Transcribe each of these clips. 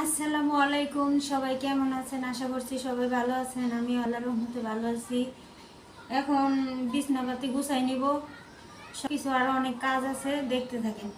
আসসালামু আলাইকুম, সবাই কেমন আছেন? আশা করছি সবাই ভালো আছেন। আমি আল্লাহর রহমতে ভালো আছি। এখন বিছনাপাতি গুছাই নিব, কিছু আরো অনেক কাজ আছে, দেখতে থাকেন।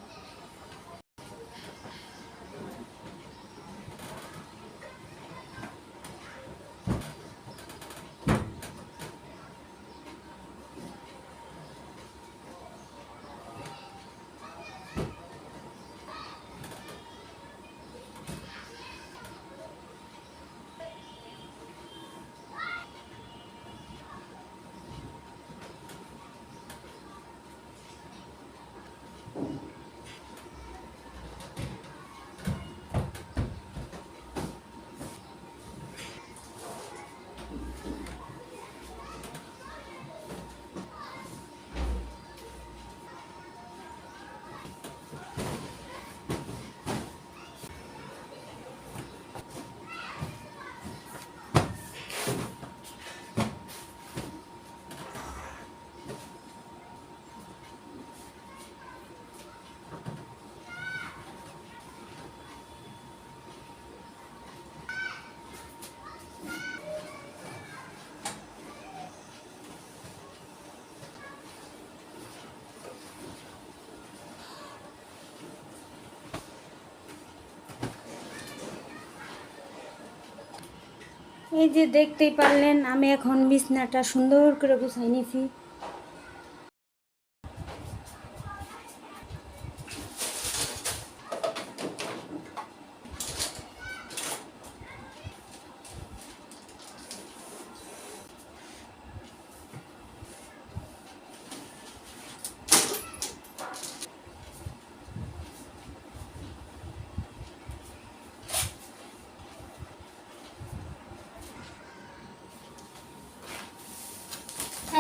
এই যে দেখতেই পারলেন, আমি এখন বিছনাটা সুন্দর করে গুছাই নিয়েছি।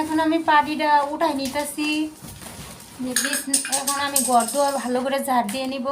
এখন আমি পাটিটা উঠাই নিতেছি। এখন আমি ঘর দুয়ার ভালো করে ঝাড় দিয়ে নিব।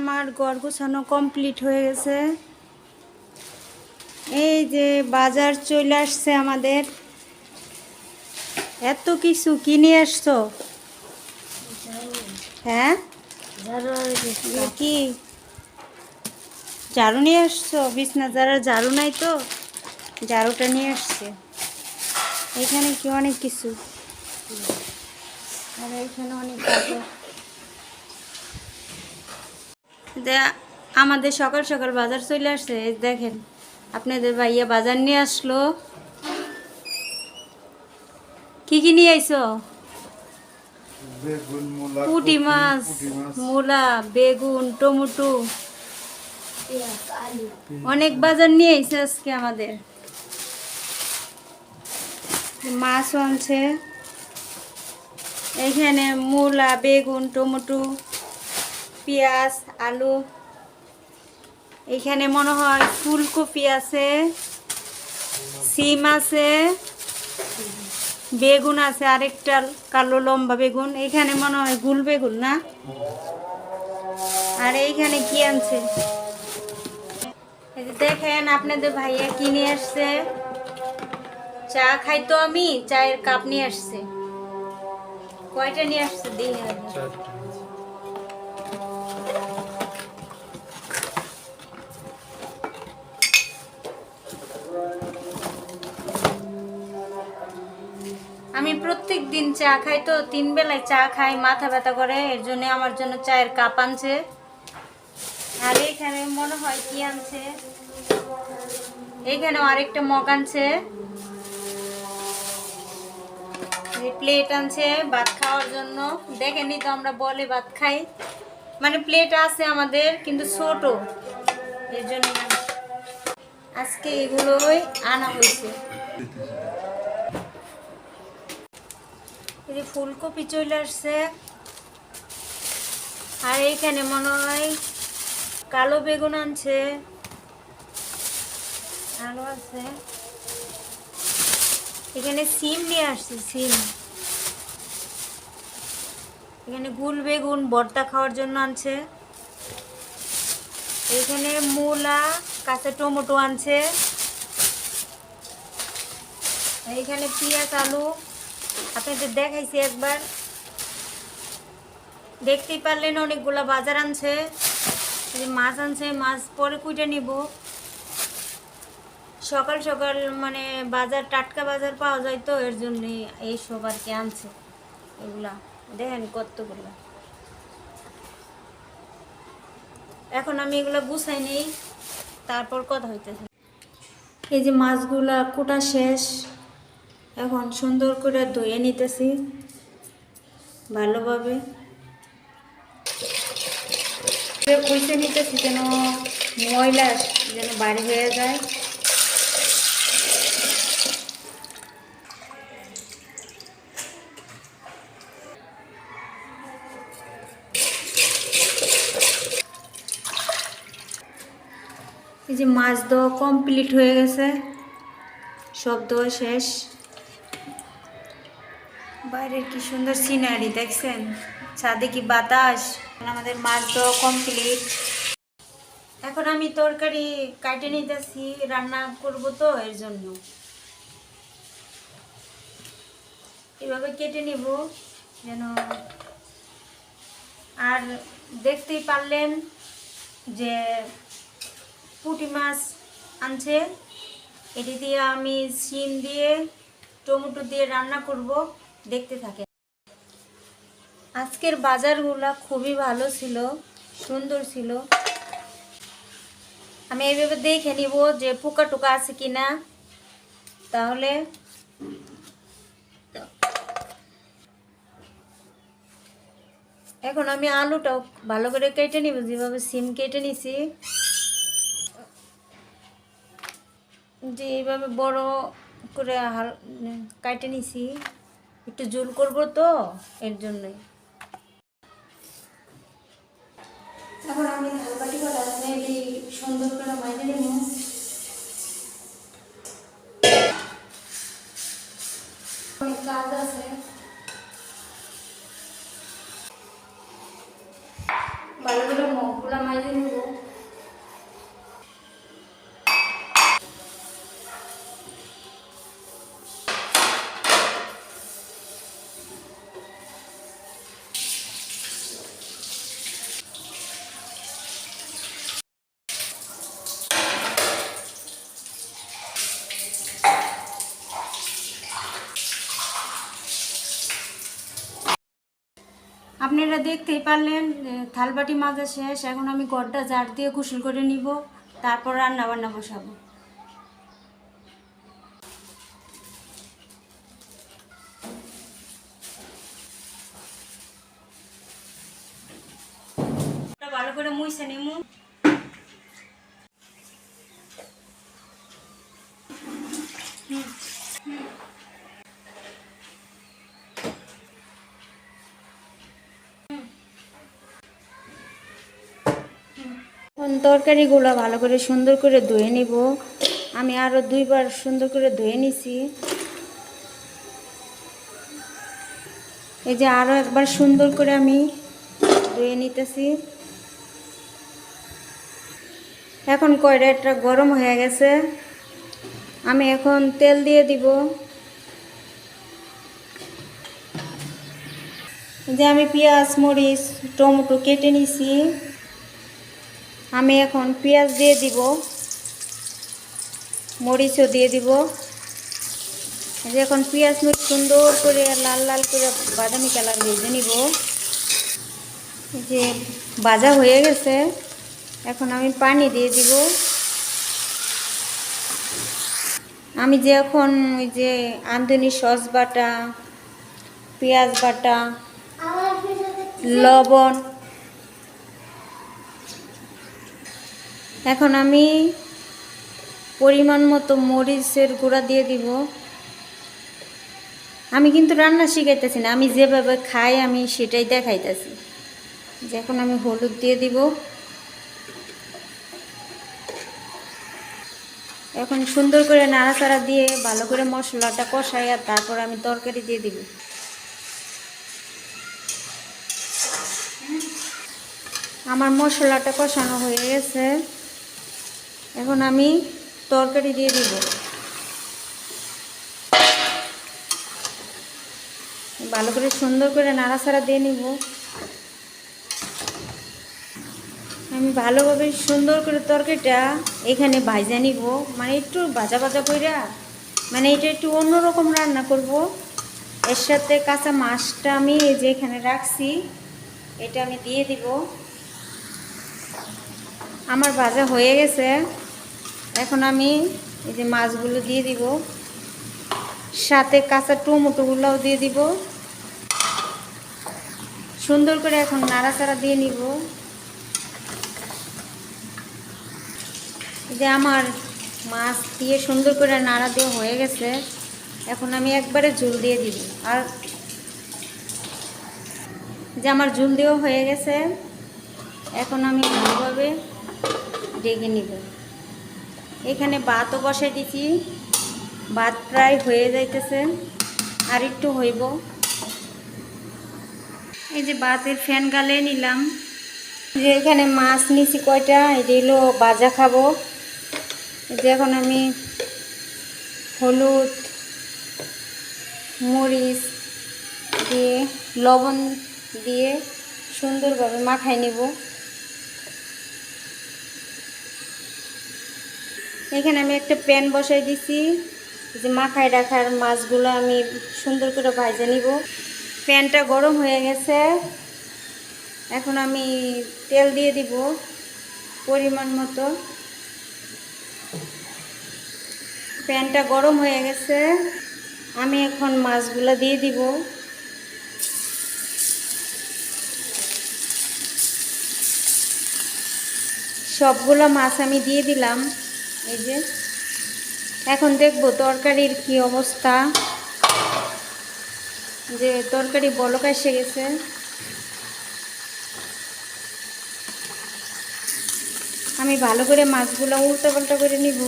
আমার ঘর গোছানো কমপ্লিট হয়ে গেছে। এই যে বাজার চলে আসছে আমাদের। এত কিছু কিনে আসছো? হ্যাঁ, কি ঝাড়ু নিয়ে আসছো? বিছনা ঝাড়ু নাই তো, ঝাড়ুটা নিয়ে আসছে। এখানে কি অনেক কিছু, আর এখানে অনেক বাজার। আমাদের সকাল সকাল বাজার চলে আসছে। দেখেন, আপনাদের ভাইয়া বাজার নিয়ে আসলো। কি কি নিয়ে আইছো? পুঁটি মাছ, মূলা, বেগুন, টমেটো, অনেক বাজার নিয়ে আইছে আজকে আমাদের। মাছ আনছে এখানে, মূলা, বেগুন, টমেটো, পেঁয়াজ, আলু। এখানে মনে হয় ফুলকপি আছে, সিম আছে, বেগুন আছে, আরেকটা কালো লম্বা বেগুন। এখানে মনে হয় গুল বেগুন না? আর এইখানে কি আনছে দেখেন, আপনাদের ভাইয়া কি নিয়ে আসছে। চা খাইতো, আমি চায়ের কাপ নিয়ে আসছে। কয়টা নিয়ে আসছে দেখে? আমি প্রত্যেক দিন চা খাই, তো 3 বেলায় চা খাই, মাথা ব্যথা করে, এর জন্য আমার জন্য চায়ের কাপ আনছে। আর এখানে মনে হয় কি আনছে, এইখানেও আরেকটা মগ আনছে, প্লেট আনছে ভাত খাওয়ার জন্য। দেখেনি তো আমরা বলে ভাত খাই, মানে প্লেট আছে আমাদের কিন্তু ছোট, এর জন্য আজকে এগুলোই আনা হয়েছে। এই যে ফুলকপি চলে আসছে, আর এইখানে মনে হয় কালো বেগুন আনছে, আলু আছে, এখানে সিম নিয়ে আসছে, সিম। এখানে গুল বেগুন ভর্তা খাওয়ার জন্য আনছে, এখানে মূলা, কাঁচা টমেটো আনছে, এইখানে পেঁয়াজ, আলু আপনাদের দেখাইছি একবার, দেখতেই পারলেন। অনেকগুলা বাজার আনছে, মাছ আনছে, মাছ পরে কুইটে নিব। সকাল সকাল মানে বাজার, টাটকা বাজার পাওয়া যায় তো, এর জন্য এই সব আর কি আনছে। এগুলা দেখেন কতগুলা। এখন আমি এগুলা গুছাই নেই, তারপর কথা হইতেছে। এই যে মাছগুলা কোটা শেষ, এখন সুন্দর করে ধুয়ে নিতেছি ভালোভাবে, কুইতে নিতেছি যেন ময়লা যেন বাড়ি হয়ে যায়। এই যে মাছ ধোয়া কমপ্লিট হয়ে গেছে, সব ধোয়া শেষ। বাইরের কি সুন্দর সিনারি দেখছেন, ছাদে কি বাতাস। আমাদের মাছ ধোয়া কমপ্লিট। এখন আমি তরকারি কাটে নিতেছি, রান্না করব তো, এর জন্য এভাবে কেটে নিব যেন। আর দেখতেই পারলেন যে পুঁটি মাছ আনছে, এটি দিয়ে আমি শিম দিয়ে টমেটো দিয়ে রান্না করব, দেখতে থাকে। আজকের বাজারগুলা খুবই ভালো ছিল, সুন্দর ছিল। আমি এইভাবে দেখে নিব যে পোকা টোকা আছে কিনা, তাহলে এখন আমি আলুটাও ভালো করে কেটে নিব, যেভাবে সিম কেটে নিছি, যে এইভাবে বড় করে কেটে নিছি। একটু ঝোল করব তো, এর জন্যই। এখন আমি ঝালবাটি করা সুন্দর করে মাইনে নিব। অনেক কাজ আছে, ভালো করে মুখগুলা মাইনে নিব। আপনারা দেখতেই পারলেন থালবাটি মাজা শেষ। এখন আমি ঘরটা ঝাড় দিয়ে গোসল করে নিব, তারপর রান্না বান্না বসাবো। ভালো করে মুছে নিমু। তরকারিগুলো ভালো করে সুন্দর করে ধুয়ে নিব। আমি আরো 2 বার সুন্দর করে ধুয়ে নিছি। এই যে আরো একবার সুন্দর করে আমি ধুয়ে নিতেছি। এখন কড়াইটা গরম হয়ে গেছে, আমি এখন তেল দিয়ে দিব। যে আমি পেঁয়াজ, মরিচ, টমেটো কেটে নিছি, আমি এখন পেঁয়াজ দিয়ে দিব, মরিচও দিয়ে দিব। এই যে এখন পেঁয়াজ মরিচ সুন্দর করে লাল লাল করে বাদামি কালার ভেজে নিব। এই যে ভাজা হয়ে গেছে, এখন আমি পানি দিয়ে দিব। আমি যে এখন ওই যে আমদানি সস বাটা, পেঁয়াজ বাটা, লবণ, এখন আমি পরিমাণ মতো মরিচের গুঁড়া দিয়ে দিব। আমি কিন্তু রান্না শিখাইতেছি না, আমি যেভাবে খাই আমি সেটাই দেখাইতেছি। যে এখন আমি হলুদ দিয়ে দিব। এখন সুন্দর করে নাড়াচাড়া দিয়ে ভালো করে মশলাটা কষাই, আর তারপর আমি তরকারি দিয়ে দিব। আমার মশলাটা কষানো হয়ে গেছে, এখন আমি তরকারি দিয়ে দিব। ভালো করে সুন্দর করে নাড়াচাড়া দিয়ে নিব। আমি ভালোভাবে সুন্দর করে তরকারিটা এখানে ভাজা নিব, মানে একটু ভাজা ভাজা কইরা, মানে এটা একটু অন্যরকম রান্না করব। এর সাথে কাঁচা মাছটা আমি এই যে এখানে রাখছি, এটা আমি দিয়ে দিব। আমার ভাজা হয়ে গেছে, এখন আমি এই যে মাছগুলো দিয়ে দিব, সাথে কাঁচা টমেটোগুলোও দিয়ে দিব। সুন্দর করে এখন নাড়াচাড়া দিয়ে নিব। যে আমার মাছ দিয়ে সুন্দর করে নাড়া দিয়ে হয়ে গেছে, এখন আমি একবারে ঝোল দিয়ে দিব। আর যে আমার ঝোল দেওয়া হয়ে গেছে, এখন আমি ভালোভাবে ডেকে নিব। এখানে ভাতও বসাই দিছি, ভাত প্রায় হয়ে যাইতেছে, আর একটু হইব। এই যে ভাতের ফ্যান গালে নিলাম। যে এখানে মাছ নিছি কয়টা, এটা হলো ভাজা খাবো। যে এখন আমি হলুদ, মরিচ দিয়ে, লবণ দিয়ে সুন্দরভাবে মাখাই নিব। এখানে আমি একটা প্যান বসাই দিছি, যে মাখায় রাখার মাছগুলো আমি সুন্দর করে ভাজে নিব। প্যানটা গরম হয়ে গেছে, এখন আমি তেল দিয়ে দিব পরিমাণ মতো। প্যানটা গরম হয়ে গেছে, আমি এখন মাছগুলো দিয়ে দিব। সবগুলো মাছ আমি দিয়ে দিলাম। এই যে এখন দেখব তরকারির কি অবস্থা, যে তরকারি বলক এসে গেছে। আমি ভালো করে মাছগুলো উল্টা পাল্টা করে নিব।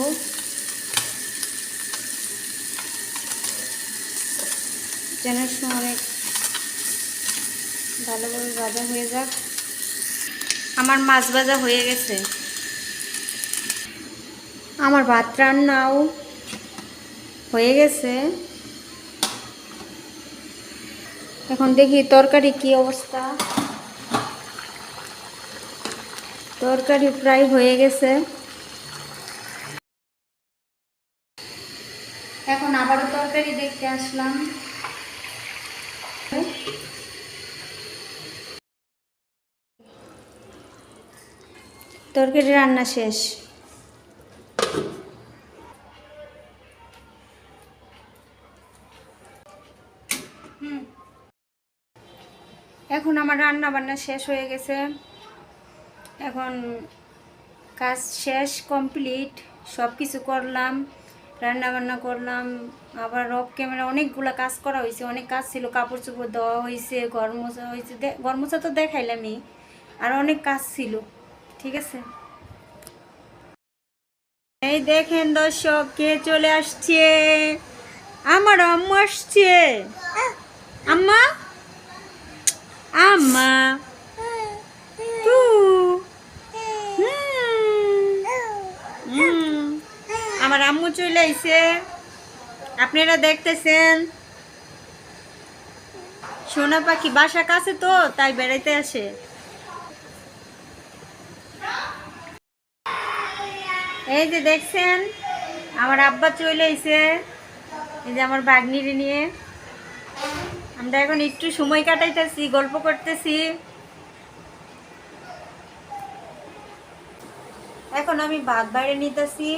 যেন অনেক ভালোভাবে ভাজা হয়ে যাক। আমার মাছ ভাজা হয়ে গেছে, আমার ভাত রান্নাও হয়ে গেছে। এখন দেখি তরকারি কি অবস্থা। তরকারি প্রায় হয়ে গেছে, এখন আবারও তরকারি দেখতে আসলাম। তরকারি রান্না শেষ। এখন আমার রান্না বান্না শেষ হয়ে গেছে, এখন কাজ শেষ, কমপ্লিট। সব কিছু করলাম, রান্না বান্না করলাম, আবার অফ ক্যামেরা অনেকগুলো কাজ করা হয়েছে। অনেক কাজ ছিল, কাপড় চোপড় দেওয়া হয়েছে, ঘর মোছা হয়েছে। ঘর মোছা তো দেখাইলামই, আর অনেক কাজ ছিল। ঠিক আছে, এই দেখেন দর্শক, কে চলে আসছে। আমার আম্মু আসছে। আম্মা, আম্মা তু আমার আম্মু চলে আইছে, আপনারা দেখতেছেন। সোনা পাখি বাসা কাছে তো, তাই বেড়াইতে আসে। এই যে দেখছেন, আমার আব্বা চলে আইছে। এই যে আমার বাগনিরে নিয়ে আমরা এখন একটু সময় কাটাইতেছি, গল্প করতেছি। এখন আমি ভাত বাইরে নিতেছি,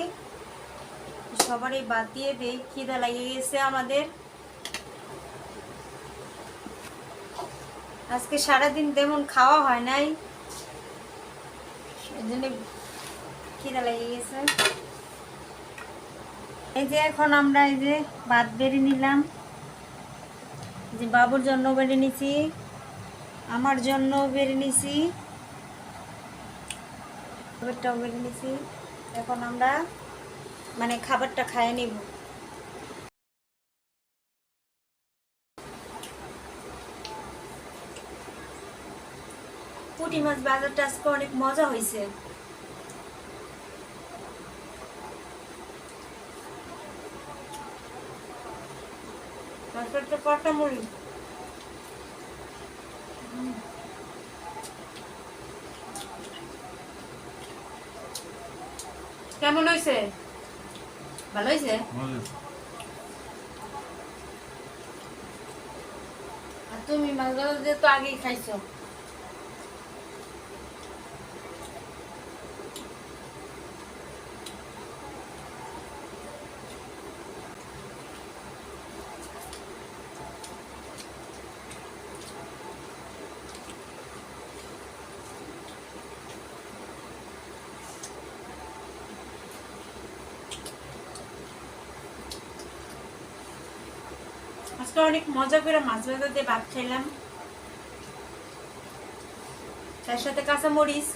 সবারই ভাত দিয়ে দেই, খিদা লাগিয়ে গেছে আমাদের। আজকে সারাদিন তেমন খাওয়া হয় নাই, এই জন্য খিদা লেগে গেছে। এই যে এখন আমরা এই যে ভাত বেড়ে নিলাম, যে বাবুর জন্য বেড়ে নিছি, আমার জন্য বেড়ে নিছি, খাবারটাও বেড়ে নিছি। এখন আমরা মানে খাবারটা খাইয়ে নিব। পুঁটি মাছ বাজারটা আজকে অনেক মজা হয়েছে। তারপর কটা মুড়ি কেমন হয়েছে? ভালো হয়েছে? আর তুমি মাছ বাজার তো আগেই খাইছো। আজকে অনেক মজা করে মাছ ভাজা দিয়ে ভাত খাইলাম, তার সাথে কাঁচা মরিচ।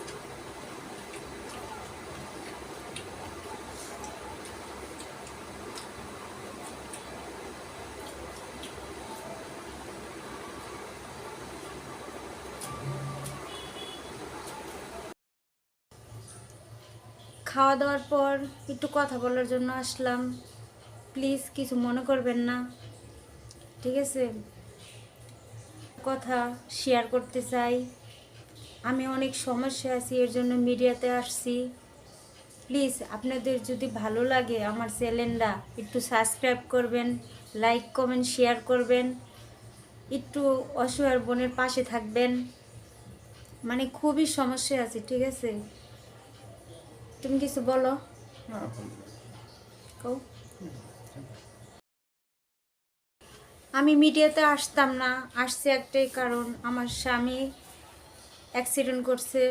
খাওয়া দাওয়ার পর একটু কথা বলার জন্য আসলাম, প্লিজ কিছু মনে করবেন না, ঠিক আছে? কথা শেয়ার করতে চাই। আমি অনেক সমস্যা আছি, এর জন্য মিডিয়াতে আসছি। প্লিজ আপনাদের যদি ভালো লাগে আমার চ্যানেলটা একটু সাবস্ক্রাইব করবেন, লাইক কমেন্ট শেয়ার করবেন, একটু অসহায় বোনের পাশে থাকবেন। মানে খুবই সমস্যা আছে, ঠিক আছে? তুমি কিছু বলো। আমি মিডিয়াতে আসতাম না, আসছে একটাই কারণ, আমার স্বামী অ্যাক্সিডেন্ট করছে।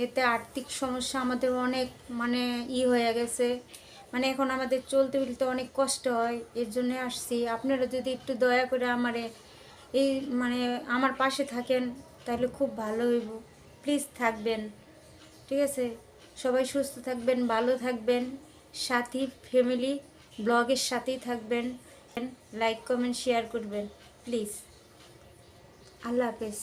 এতে আর্থিক সমস্যা আমাদের অনেক মানে হয়ে গেছে, মানে এখন আমাদের চলতে ফিরতে অনেক কষ্ট হয়, এর জন্য আসছি। আপনারা যদি একটু দয়া করে আমারে এই মানে আমার পাশে থাকেন তাহলে খুব ভালো হইব। প্লিজ থাকবেন, ঠিক আছে? সবাই সুস্থ থাকবেন, ভালো থাকবেন, সাথী ফ্যামিলি ব্লগের সাথেই থাকবেন। লাইক কমেন্ট শেয়ার করবেন প্লিজ। আল্লাহ হাফেজ।